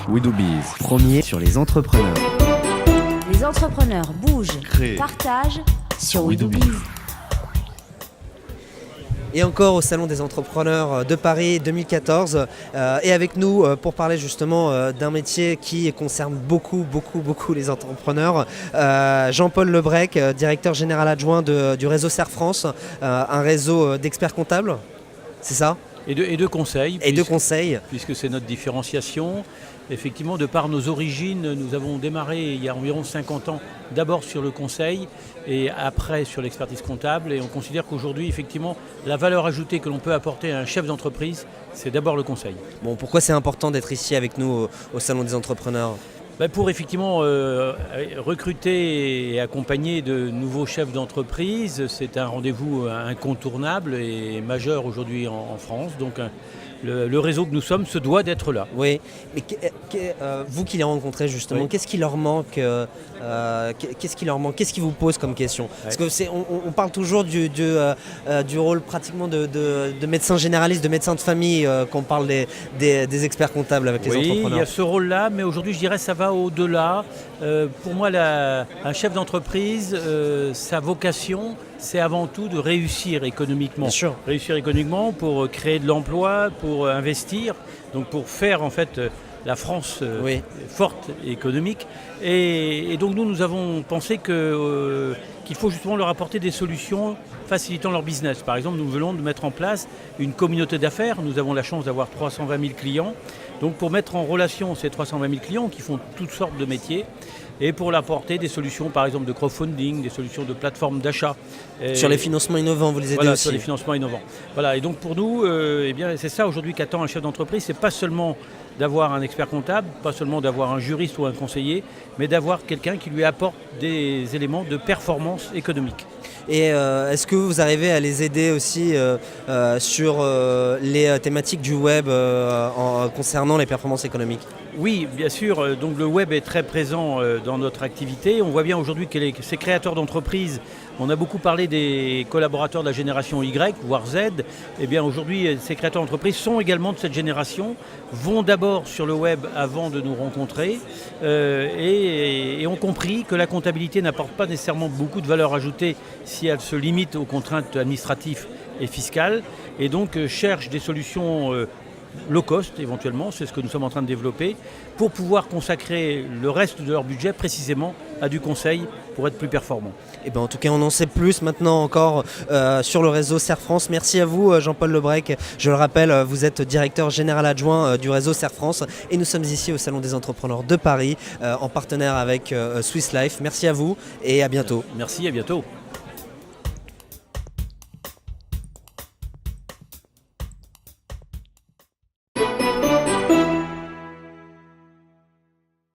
We Do Biz, premier sur les entrepreneurs. Les entrepreneurs bougent, Créer. partagent sur We Do Biz. WeDoBiz. Et encore au Salon des entrepreneurs de Paris 2014. Et avec nous pour parler justement d'un métier qui concerne beaucoup les entrepreneurs. Jean-Paul Lebrec, directeur général adjoint du réseau Serre France, un réseau d'experts comptables, c'est ça ? Et de conseils. Et de conseils. Puisque c'est notre différenciation. Effectivement, de par nos origines, nous avons démarré il y a environ 50 ans, d'abord sur le conseil et après sur l'expertise comptable. Et on considère qu'aujourd'hui, effectivement, la valeur ajoutée que l'on peut apporter à un chef d'entreprise, c'est d'abord le conseil. Bon, pourquoi c'est important d'être ici avec nous au Salon des entrepreneurs ? Pour effectivement recruter et accompagner de nouveaux chefs d'entreprise, c'est un rendez-vous incontournable et majeur aujourd'hui en France. Donc le réseau que nous sommes se doit d'être là. Oui, mais vous qui les rencontrez justement, Oui. qu'est-ce qui leur manque Qu'est-ce qui vous pose comme question ? Parce que on parle toujours du rôle pratiquement de médecin généraliste, de médecin de famille quand on parle des experts comptables avec les Oui, entrepreneurs. il y a ce rôle-là, mais aujourd'hui je dirais ça va au-delà. Pour moi, un chef d'entreprise, sa vocation, c'est avant tout de réussir économiquement. Bien sûr. Réussir économiquement pour créer de l'emploi, pour investir, donc pour faire en fait la France Oui. forte et économique. Et donc nous avons pensé qu'il faut justement leur apporter des solutions facilitant leur business. Par exemple, nous venons de mettre en place une communauté d'affaires. Nous avons la chance d'avoir 320 000 clients. Donc pour mettre en relation ces 320 000 clients qui font toutes sortes de métiers et pour leur apporter des solutions par exemple de crowdfunding, des solutions de plateformes d'achat. Sur les financements innovants, vous les aidez Voilà, aussi. sur les financements innovants. Voilà, et donc pour nous, c'est ça aujourd'hui qu'attend un chef d'entreprise, c'est pas seulement d'avoir un expert comptable, pas seulement d'avoir un juriste ou un conseiller, mais d'avoir quelqu'un qui lui apporte des éléments de performance économique. Et est-ce que vous arrivez à les aider aussi sur les thématiques du web concernant les performances économiques ? Oui, bien sûr. Donc le web est très présent dans notre activité. On voit bien aujourd'hui que ces créateurs d'entreprises, on a beaucoup parlé des collaborateurs de la génération Y, voire Z. Eh bien aujourd'hui, ces créateurs d'entreprises sont également de cette génération, vont d'abord sur le web avant de nous rencontrer et ont compris que la comptabilité n'apporte pas nécessairement beaucoup de valeur ajoutée si elle se limite aux contraintes administratives et fiscales. Et donc cherchent des solutions low cost éventuellement, c'est ce que nous sommes en train de développer, pour pouvoir consacrer le reste de leur budget précisément à du conseil pour être plus performant. Et en tout cas, on en sait plus maintenant encore sur le réseau Serre France. Merci à vous, Jean-Paul Lebrec. Je le rappelle, vous êtes directeur général adjoint du réseau Serre France et nous sommes ici au Salon des entrepreneurs de Paris en partenaire avec Swiss Life. Merci à vous et à bientôt. Merci, à bientôt.